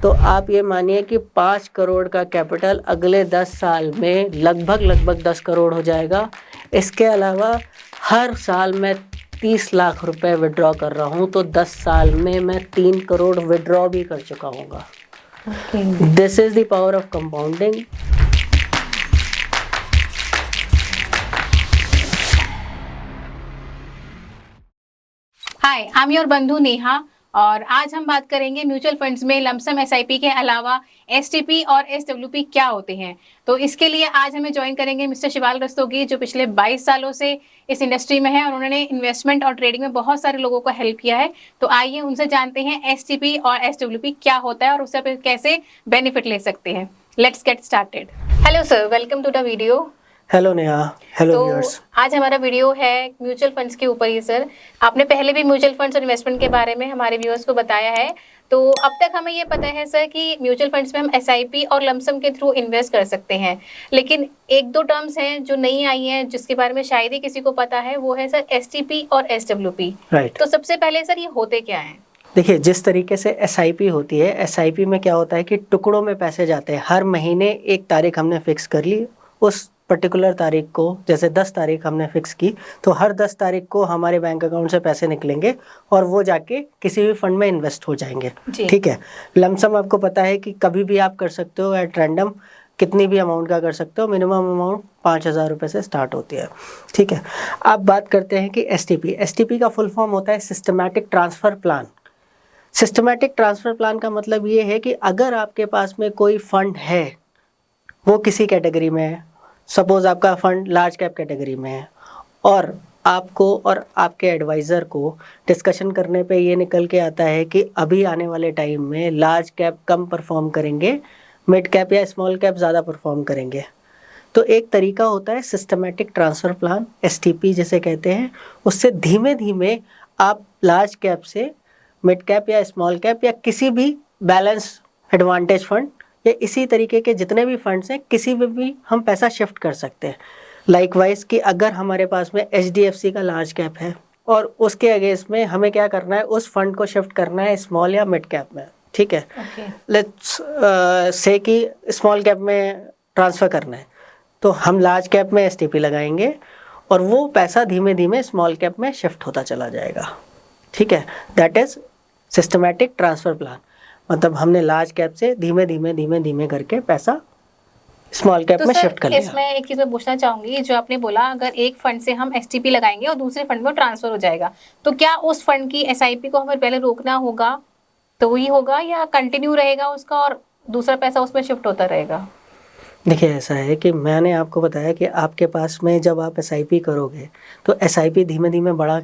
तो आप ये मानिए कि 5 करोड़ का कैपिटल अगले 10 साल में लगभग 10 करोड़ हो जाएगा। इसके अलावा हर साल मैं 30 लाख रुपए विड्रॉ कर रहा हूँ, तो 10 साल में मैं 3 करोड़ विड्रॉ भी कर चुका हूँगा। This is the power of compounding. Hi, I am your बंधु नेहा और आज हम बात करेंगे म्यूचुअल फंड्स में लमसम एसआईपी के अलावा एसटीपी और एसडब्ल्यूपी क्या होते हैं। तो इसके लिए आज हमें ज्वाइन करेंगे मिस्टर शिवाल रस्तोगी, जो पिछले 22 सालों से इस इंडस्ट्री में है और उन्होंने इन्वेस्टमेंट और ट्रेडिंग में बहुत सारे लोगों को हेल्प किया है। तो आइए उनसे जानते हैं एसटीपी और एसडब्ल्यूपी क्या होता है और उससे आप कैसे बेनिफिट ले सकते हैं। Let's get started. Hello sir, welcome to the video. Hello Neha, hello viewers. तो आज हमारा वीडियो है म्यूचुअल फंड्स के ऊपर ही। सर, आपने पहले भी म्यूचुअल फंड्स और इन्वेस्टमेंट के बारे में हमारे व्यूअर्स को बताया है। तो अब तक हमें ये पता है सर कि म्यूचुअल फंड्स में हम एसआईपी और लमसम के थ्रू इन्वेस्ट कर सकते हैं, लेकिन एक दो टर्म्स हैं जो नई आई हैं जिसके बारे में शायद ही किसी को पता है, वो है सर एसटीपी और एसडब्ल्यूपी। राइट। तो सबसे पहले सर ये होते क्या हैं? देखिए, जिस तरीके से एसआईपी होती है, एसआईपी में क्या होता है कि टुकड़ों में पैसे जाते हैं। हर महीने एक तारीख हमने फिक्स कर ली, उस पर्टिकुलर तारीख को, जैसे 10 तारीख हमने फिक्स की, तो हर 10 तारीख को हमारे बैंक अकाउंट से पैसे निकलेंगे और वो जाके किसी भी फंड में इन्वेस्ट हो जाएंगे। ठीक है। लमसम आपको पता है कि कभी भी आप कर सकते हो, एट रैंडम कितनी भी अमाउंट का कर सकते हो। मिनिमम अमाउंट 5,000 रुपये से स्टार्ट होती है। ठीक है। अब बात करते हैं कि एसटीपी। एसटीपी का फुल फॉर्म होता है systematic transfer plan. Systematic transfer plan का मतलब ये है कि अगर आपके पास में कोई फंड है, वो किसी कैटेगरी में है, सपोज आपका फंड लार्ज कैप कैटेगरी में है, और आपको और आपके एडवाइज़र को डिस्कशन करने पे ये निकल के आता है कि अभी आने वाले टाइम में लार्ज कैप कम परफॉर्म करेंगे, मिड कैप या स्मॉल कैप ज़्यादा परफॉर्म करेंगे, तो एक तरीका होता है सिस्टमैटिक ट्रांसफ़र प्लान, एसटीपी जिसे कहते हैं। उससे धीमे धीमे आप लार्ज कैप से मिड कैप या स्मॉल कैप या किसी भी बैलेंस एडवांटेज फंड या इसी तरीके के जितने भी फंड्स हैं, किसी में भी हम पैसा शिफ्ट कर सकते हैं। लाइकवाइज कि अगर हमारे पास में एचडीएफसी का लार्ज कैप है और उसके अगेंस्ट में हमें क्या करना है, उस फंड को शिफ्ट करना है स्मॉल या मिड कैप में। ठीक है। लेट्स से कि स्मॉल कैप में ट्रांसफ़र करना है, तो हम लार्ज कैप में एसटीपी लगाएंगे और वो पैसा धीमे धीमे स्मॉल कैप में शिफ्ट होता चला जाएगा। ठीक है। That is systematic transfer plan. मतलब हमने लार्ज कैप से धीमे धीमे करके पैसा स्मॉल कैप में शिफ्ट कर लिया। इसमें एक चीज़ मैं पूछना चाहूंगी, जो आपने बोला अगर एक फंड से हम एसटीपी लगाएंगे और दूसरे फंड में ट्रांसफर हो जाएगा, तो क्या उस फंड की एसआईपी को हमें पहले रोकना होगा तो वही होगा, या कंटिन्यू रहेगा उसका और दूसरा पैसा उसमें शिफ्ट होता रहेगा? देखिए, ऐसा है कि मैंने आपको बताया कि आपके पास में जब आप एसआईपी करोगे तो एसआईपी धीमे धीमे बड़ा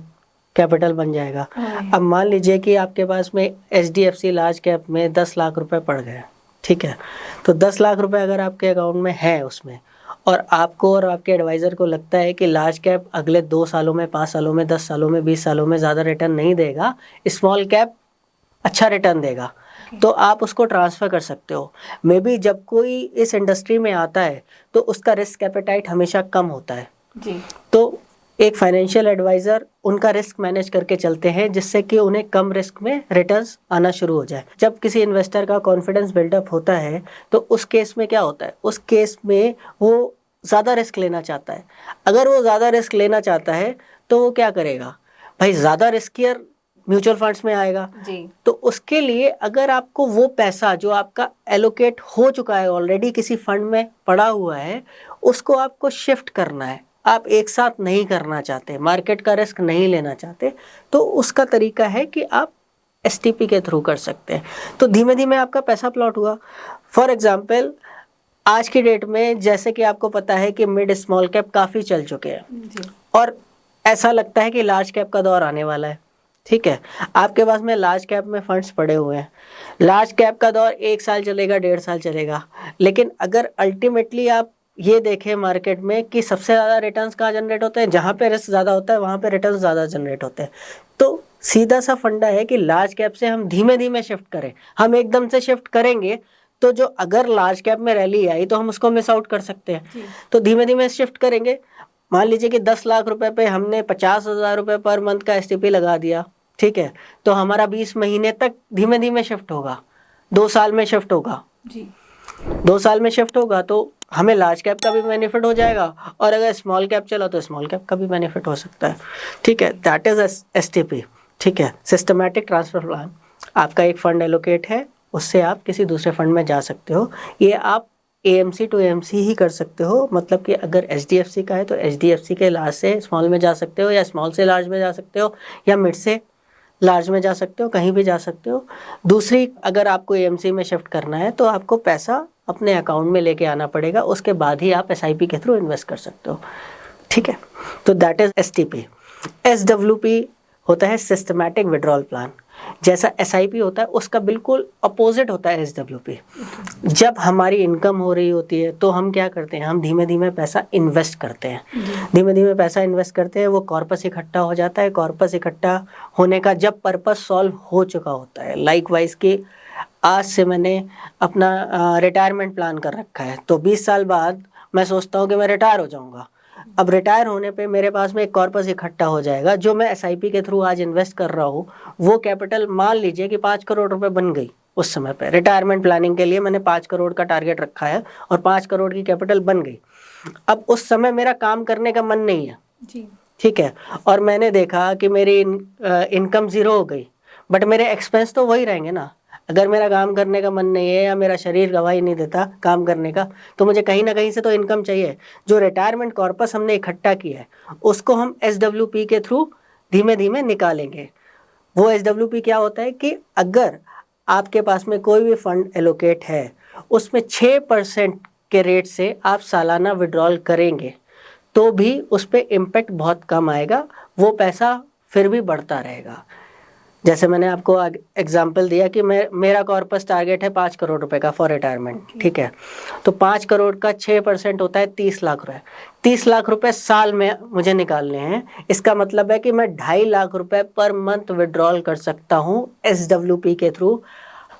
कैपिटल बन जाएगा। अब मान लीजिए कि आपके पास में एचडीएफसी लार्ज कैप में 10 लाख रुपए पड़ गए। ठीक है। तो 10 लाख रुपए अगर आपके अकाउंट में है उसमें, और आपको और आपके एडवाइज़र को लगता है कि लार्ज कैप अगले 2 सालों में, 5 सालों में, 10 सालों में, 20 सालों में ज़्यादा रिटर्न नहीं देगा, स्मॉल कैप अच्छा रिटर्न देगा, तो आप उसको ट्रांसफ़र कर सकते हो। मे बी जब कोई इस इंडस्ट्री में आता है तो उसका रिस्क एपेटाइट हमेशा कम होता है जी। तो एक फाइनेंशियल एडवाइज़र उनका रिस्क मैनेज करके चलते हैं, जिससे कि उन्हें कम रिस्क में रिटर्न्स आना शुरू हो जाए। जब किसी इन्वेस्टर का कॉन्फिडेंस बिल्डअप होता है तो उस केस में क्या होता है, उस केस में वो ज़्यादा रिस्क लेना चाहता है। अगर वो ज़्यादा रिस्क लेना चाहता है तो वो क्या करेगा भाई, ज़्यादा रिस्कियर म्यूचुअल फंड्स में आएगा जी। तो उसके लिए अगर आपको वो पैसा जो आपका एलोकेट हो चुका है ऑलरेडी, किसी फंड में पड़ा हुआ है, उसको आपको शिफ्ट करना है, आप एक साथ नहीं करना चाहते, मार्केट का रिस्क नहीं लेना चाहते, तो उसका तरीका है कि आप एसटीपी के थ्रू कर सकते हैं। तो धीमे धीमे आपका पैसा प्लॉट हुआ। फॉर एग्जांपल, आज की डेट में जैसे कि आपको पता है कि मिड स्मॉल कैप काफ़ी चल चुके हैं और ऐसा लगता है कि लार्ज कैप का दौर आने वाला है। ठीक है। आपके पास में लार्ज कैप में फंड्स पड़े हुए हैं, लार्ज कैप का दौर 1 साल चलेगा, 1.5 साल चलेगा, लेकिन अगर अल्टीमेटली आप ये देखें मार्केट में कि सबसे ज़्यादा रिटर्न्स कहाँ जनरेट होते हैं, जहाँ पे रिस्क ज़्यादा होता है वहाँ पे रिटर्न्स ज़्यादा जनरेट होते हैं। तो सीधा सा फंडा है कि लार्ज कैप से हम धीमे धीमे शिफ्ट करें। हम एकदम से शिफ्ट करेंगे तो जो अगर लार्ज कैप में रैली आई तो हम उसको मिस आउट कर सकते हैं, तो धीमे धीमे शिफ्ट करेंगे। मान लीजिए कि 10 लाख रुपए पे हमने 50,000 रुपये पर मंथ का एसटीपी लगा दिया। ठीक है। तो हमारा 20 महीने तक धीमे धीमे शिफ्ट होगा, 2 साल में शिफ्ट होगा जी 2 साल में शिफ्ट होगा तो हमें लार्ज कैप का भी बेनिफिट हो जाएगा, और अगर स्मॉल कैप चला तो स्मॉल कैप का भी बेनिफिट हो सकता है। ठीक है, दैट इज एसटीपी। ठीक है, सिस्टमैटिक ट्रांसफर प्लान। आपका एक फंड एलोकेट है, उससे आप किसी दूसरे फंड में जा सकते हो। ये आप एएमसी टू एएमसी ही कर सकते हो, मतलब कि अगर एचडीएफसी का है तो एचडीएफसी के लार्ज से स्मॉल में जा सकते हो, या स्मॉल से लार्ज में जा सकते हो, या मिड से लार्ज में जा सकते हो, कहीं भी जा सकते हो। दूसरी, अगर आपको एएमसी में शिफ्ट करना है तो आपको पैसा अपने अकाउंट में लेके आना पड़ेगा, उसके बाद ही आप एसआईपी के थ्रू इन्वेस्ट कर सकते हो। ठीक है, तो दैट इज एसटीपी। एसडब्ल्यूपी होता है सिस्टमैटिक विड्रॉल प्लान। जैसा एसआईपी होता है उसका बिल्कुल अपोजिट होता है एसडब्ल्यूपी। जब हमारी इनकम हो रही होती है तो हम क्या करते हैं, हम धीमे धीमे पैसा इन्वेस्ट करते हैं। धीमे धीमे पैसा इन्वेस्ट करते हैं, वो कॉर्पस इकट्ठा हो जाता है। कॉर्पस इकट्ठा होने का जब पर्पस सॉल्व हो चुका होता है, लाइक वाइज कि आज से मैंने अपना रिटायरमेंट प्लान कर रखा है, तो 20 साल बाद मैं सोचता हूँ कि मैं रिटायर हो जाऊँगा। अब रिटायर होने पे मेरे पास में एक कॉर्पस इकट्ठा हो जाएगा, जो मैं एसआईपी के थ्रू आज इन्वेस्ट कर रहा हूँ। वो कैपिटल मान लीजिए कि 5 करोड़ रुपए बन गई उस समय पे। रिटायरमेंट प्लानिंग के लिए मैंने 5 करोड़ का टारगेट रखा है और 5 करोड़ की कैपिटल बन गई। अब उस समय मेरा काम करने का मन नहीं है जी ठीक है, और मैंने देखा कि मेरी इनकम जीरो हो गई, बट मेरे एक्सपेंस तो वही रहेंगे ना। अगर मेरा काम करने का मन नहीं है या मेरा शरीर गवाही नहीं देता काम करने का, तो मुझे कहीं ना कहीं से तो इनकम चाहिए। जो रिटायरमेंट कॉर्पस हमने इकट्ठा किया है उसको हम एसडब्ल्यूपी के थ्रू धीमे धीमे निकालेंगे। वो एसडब्ल्यूपी क्या होता है कि अगर आपके पास में कोई भी फंड एलोकेट है, उसमें 6% के रेट से आप सालाना विड्रॉल करेंगे तो भी उस पर इम्पेक्ट बहुत कम आएगा, वो पैसा फिर भी बढ़ता रहेगा। जैसे मैंने आपको एग्जांपल दिया कि मेरा कॉर्पस टारगेट है 5 करोड़ रुपए का फॉर रिटायरमेंट। ठीक है, तो 5 करोड़ का 6% होता है 30 लाख रुपए। 30 लाख रुपए साल में मुझे निकालने हैं। इसका मतलब है कि मैं 2.5 लाख रुपए पर मंथ विड्रॉल कर सकता हूँ एसडब्ल्यूपी के थ्रू।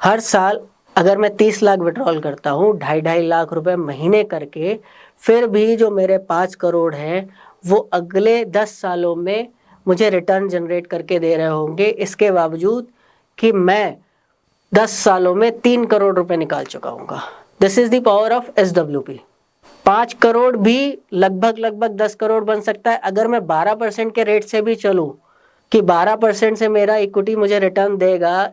हर साल अगर मैं 30 लाख विड्रॉल करता हूँ, 2.5 लाख रुपए महीने करके, फिर भी जो मेरे 5 करोड़ हैं वो अगले 10 सालों में मुझे रिटर्न जनरेट करके दे रहे होंगे, इसके बावजूद कि मैं 10 सालों में 3 करोड़ रुपए निकाल चुका हूँगा। This is the power of SWP. 5 crore भी लगभग 10 करोड़ बन सकता है अगर मैं 12% के रेट से भी चलूँ, कि 12% से मेरा इक्विटी मुझे रिटर्न देगा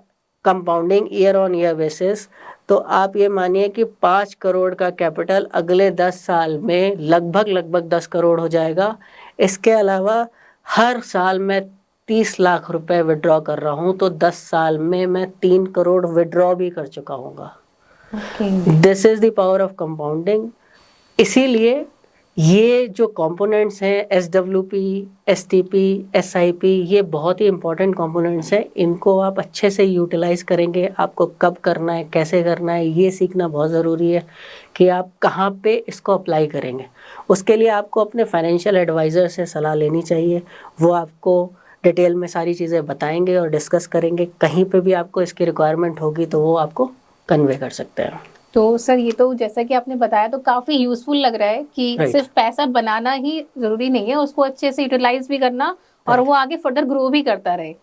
compounding year on year basis. तो आप ये मानिए कि 5 करोड़ का कैपिटल अगले 10 साल में लगभग 10 करोड़ हो जाएगा। इसके अलावा हर साल मैं 30 लाख रुपए विड्रॉ कर रहा हूँ, तो 10 साल में मैं 3 करोड़ विड्रॉ भी कर चुका हूँगा। This is the power of compounding. इसीलिए ये जो कंपोनेंट्स हैं एसडब्ल्यूपी, एसटीपी, एसआईपी, ये बहुत ही इंपॉर्टेंट कंपोनेंट्स हैं। इनको आप अच्छे से यूटिलाइज करेंगे। आपको कब करना है, कैसे करना है, ये सीखना बहुत ज़रूरी है कि आप कहाँ पे इसको अप्लाई करेंगे। उसके लिए आपको अपने फाइनेंशियल एडवाइज़र से सलाह लेनी चाहिए। वो आपको डिटेल में सारी चीज़ें बताएंगे और डिस्कस करेंगे। कहीं पे भी आपको इसकी रिक्वायरमेंट होगी तो वो आपको कन्वे कर सकते हैं। तो सर ये तो जैसा कि आपने बताया तो काफी यूजफुल लग रहा है कि सिर्फ पैसा बनाना ही जरूरी नहीं है, उसको अच्छे से यूटिलाइज भी करना और वो आगे फर्दर ग्रो भी करता रहे।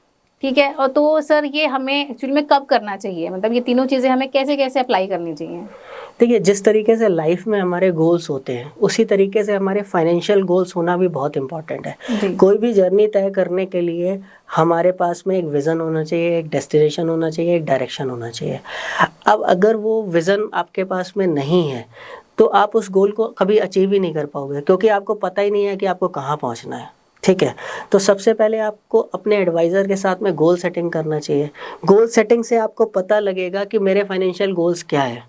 ठीक है, और तो सर ये हमें एक्चुअली में कब करना चाहिए, मतलब ये तीनों चीजें हमें कैसे कैसे अप्लाई करनी चाहिए? देखिए, जिस तरीके से लाइफ में हमारे गोल्स होते हैं उसी तरीके से हमारे फाइनेंशियल गोल्स होना भी बहुत इंपॉर्टेंट है। कोई भी जर्नी तय करने के लिए हमारे पास में एक विज़न होना चाहिए, एक डेस्टिनेशन होना चाहिए, एक डायरेक्शन होना चाहिए। अब अगर वो विज़न आपके पास में नहीं है तो आप उस गोल को कभी अचीव ही नहीं कर पाओगे, क्योंकि आपको पता ही नहीं है कि आपको कहाँ पहुँचना है। ठीक है, तो सबसे पहले आपको अपने एडवाइज़र के साथ में गोल सेटिंग करना चाहिए। गोल सेटिंग से आपको पता लगेगा कि मेरे फाइनेंशियल गोल्स क्या है।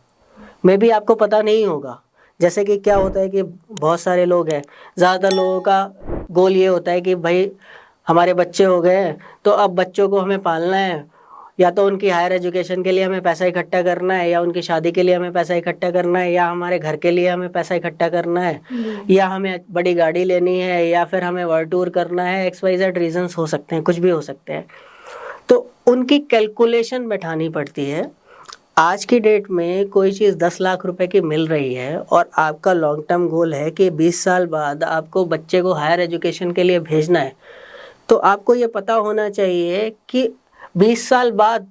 मे भी आपको पता नहीं होगा। जैसे कि क्या होता है कि बहुत सारे लोग हैं, ज़्यादातर लोगों का गोल ये होता है कि भाई हमारे बच्चे हो गए हैं तो अब बच्चों को हमें पालना है, या तो उनकी हायर एजुकेशन के लिए हमें पैसा इकट्ठा करना है, या उनकी शादी के लिए हमें पैसा इकट्ठा करना है, या हमारे घर के लिए हमें पैसा इकट्ठा करना है, या हमें बड़ी गाड़ी लेनी है, या फिर हमें वर्ल्ड टूर करना है। XYZ रीजंस हो सकते हैं, कुछ भी हो सकते हैं। तो उनकी कैलकुलेशन बैठानी पड़ती है। आज की डेट में कोई चीज़ 10 लाख रुपए की मिल रही है और आपका लॉन्ग टर्म गोल है कि 20 साल बाद आपको बच्चे को हायर एजुकेशन के लिए भेजना है, तो आपको ये पता होना चाहिए कि 20 साल बाद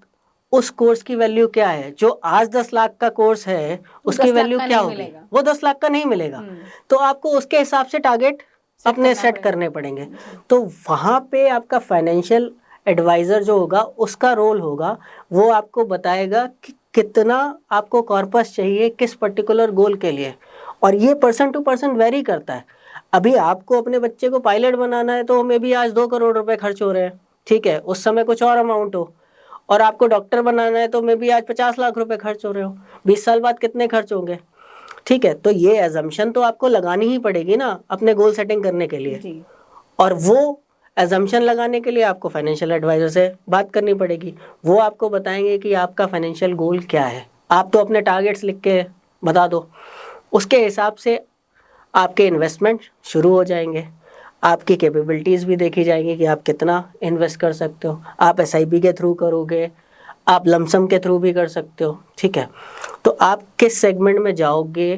उस कोर्स की वैल्यू क्या है। जो आज 10 लाख का कोर्स है उसकी 10 लाख वैल्यू का क्या नहीं होगी, मिलेगा। वो 10 लाख का नहीं मिलेगा। तो आपको उसके हिसाब से टारगेट अपने सेट करने पड़ेंगे। तो वहाँ पे आपका फाइनेंशियल एडवाइजर जो होगा उसका रोल होगा, वो आपको बताएगा कि कितना आपको कॉर्पस चाहिए किस पर्टिकुलर गोल के लिए। और ये पर्सन टू पर्सन वेरी करता है। अभी आपको अपने बच्चे को पायलट बनाना है तो मे बी आज 2 करोड़ रुपए खर्च हो रहे हैं, ठीक है, उस समय कुछ और अमाउंट हो। और आपको डॉक्टर बनाना है तो मे बी आज 50 लाख रुपए खर्च हो रहे हो, 20 साल बाद कितने खर्च होंगे, ठीक है। तो ये एजम्पशन तो आपको लगानी ही पड़ेगी ना अपने गोल सेटिंग करने के लिए। जी। और वो एजम्पशन लगाने के लिए आपको फाइनेंशियल एडवाइजर से बात करनी पड़ेगी। वो आपको बताएंगे कि आपका फाइनेंशियल गोल क्या है। आप तो अपने टारगेट्स लिख के बता दो, उसके हिसाब से आपके इन्वेस्टमेंट शुरू हो जाएंगे। आपकी कैपेबिलिटीज़ भी देखी जाएंगी कि आप कितना इन्वेस्ट कर सकते हो। आप एसआईपी के थ्रू करोगे, आप लमसम के थ्रू भी कर सकते हो, ठीक है। तो आप किस सेगमेंट में जाओगे,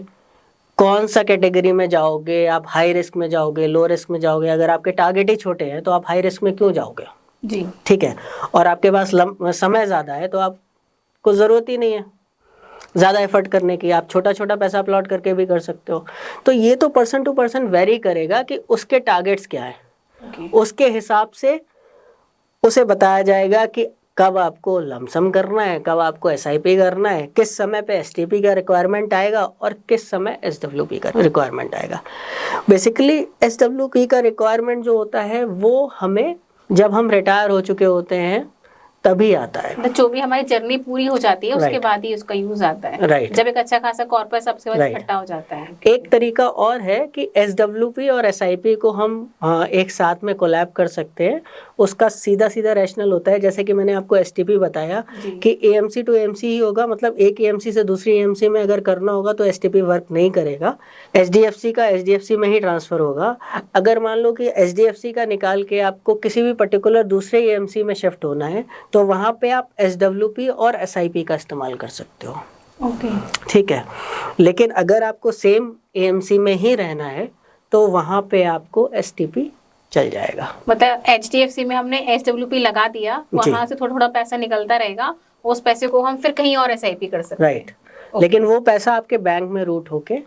कौन सा कैटेगरी में जाओगे, आप हाई रिस्क में जाओगे, लो रिस्क में जाओगे। अगर आपके टारगेट ही छोटे हैं तो आप हाई रिस्क में क्यों जाओगे जी। ठीक है। और आपके पास समय ज़्यादा है तो आपको ज़रूरत ही नहीं है ज़्यादा एफर्ट करने की, आप छोटा छोटा पैसा प्लॉट करके भी कर सकते हो। तो ये तो पर्सन टू पर्सन वेरी करेगा कि उसके टारगेट्स क्या है। उसके हिसाब से उसे बताया जाएगा कि कब आपको लमसम करना है, कब आपको एसआईपी करना है, किस समय पे एसटीपी का रिक्वायरमेंट आएगा और किस समय एसडब्ल्यूपी का रिक्वायरमेंट आएगा। बेसिकली एसडब्ल्यूपी का रिक्वायरमेंट जो होता है वो हमें जब हम रिटायर हो चुके होते हैं तभी आता है। मतलब जो भी हमारी जर्नी पूरी हो जाती है उसके Right. बाद ही उसका यूज आता है। Right. जब एक अच्छा खासा कॉर्पस आपके पास Right. इकट्ठा हो जाता है। एक तरीका और है कि एसडब्ल्यूपी और एसआईपी को हम एक साथ में कोलैब कर सकते हैं। उसका सीधा सीधा रैशनल होता है, जैसे कि मैंने आपको एसटीपी बताया कि एएमसी टू एमसी ही होगा। मतलब एक एएमसी से दूसरी एएमसी में अगर करना होगा तो एसटीपी वर्क नहीं करेगा, एचडीएफसी का एचडीएफसी में ही ट्रांसफर होगा। अगर मान लो कि एचडीएफसी का निकाल के आपको किसी भी पर्टिकुलर दूसरे एएमसी में शिफ्ट होना है तो वहाँ पे आप एसडब्ल्यूपी और एसआईपी का इस्तेमाल कर सकते हो। ओके। ठीक है। लेकिन अगर आपको सेम एएमसी में ही रहना है तो वहां पे आपको एसटीपी चल जाएगा। मतलब एचडीएफसी में हमने एसडब्ल्यूपी लगा दिया, वहां से थोड़ा थोड़ा पैसा निकलता रहेगा, उस पैसे को हम फिर कहीं और एसआईपी कर सकते हैं। राइट। लेकिन वो पैसा आपके बैंक में रूट होके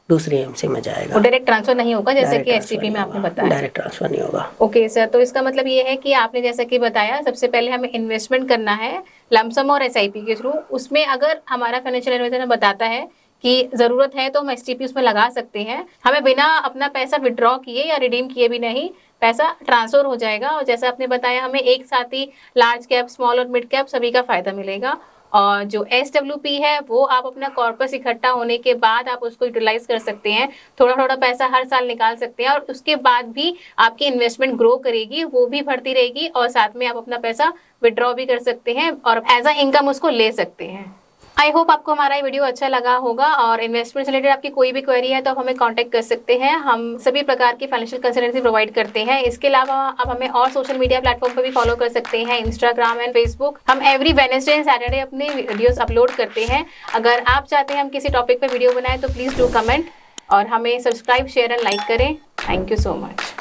दूसरी एएमसी में जाएगा। वो डायरेक्ट ट्रांसफर नहीं होगा जैसे कि एसटीपी में आपने बताया। डायरेक्ट ट्रांसफर नहीं होगा। ओके सर, तो इसका मतलब ये है कि आपने जैसा कि बताया सबसे पहले हमें इन्वेस्टमेंट करना है लमसम और एसआईपी के थ्रू। उसमें अगर हमारा फाइनेंशियल एडवाइजर हमें बताता है कि जरूरत है तो हम एसटीपी उसमें लगा सकते हैं, हमें बिना अपना पैसा विड्रॉ किए या रिडीम किए भी नहीं पैसा ट्रांसफर हो जाएगा। और जैसा आपने बताया हमें एक साथ ही लार्ज कैप, स्मॉल और मिड कैप सभी का फायदा मिलेगा। और जो एसडब्ल्यूपी है वो आप अपना कॉर्पस इकट्ठा होने के बाद आप उसको यूटिलाइज कर सकते हैं, थोड़ा थोड़ा पैसा हर साल निकाल सकते हैं और उसके बाद भी आपकी इन्वेस्टमेंट ग्रो करेगी, वो भी बढ़ती रहेगी और साथ में आप अपना पैसा विड्रॉ भी कर सकते हैं और एज अ इनकम उसको ले सकते हैं। आई होप आपको हमारा ये वीडियो अच्छा लगा होगा और इन्वेस्टमेंट से रिलेटेड आपकी कोई भी क्वेरी है तो आप हमें कांटेक्ट कर सकते हैं। हम सभी प्रकार की फाइनेंशियल कंसल्टेंसी प्रोवाइड करते हैं। इसके अलावा आप हमें और सोशल मीडिया प्लेटफॉर्म पर भी फॉलो कर सकते हैं, इंस्टाग्राम एंड फेसबुक। हम एवरी वेडनेसडे एंड सैटरडे अपने वीडियोस अपलोड करते हैं। अगर आप चाहते हैं हम किसी टॉपिक पर वीडियो बनाएं तो प्लीज डू कमेंट और हमें सब्सक्राइब, शेयर एंड लाइक करें। Thank you so much.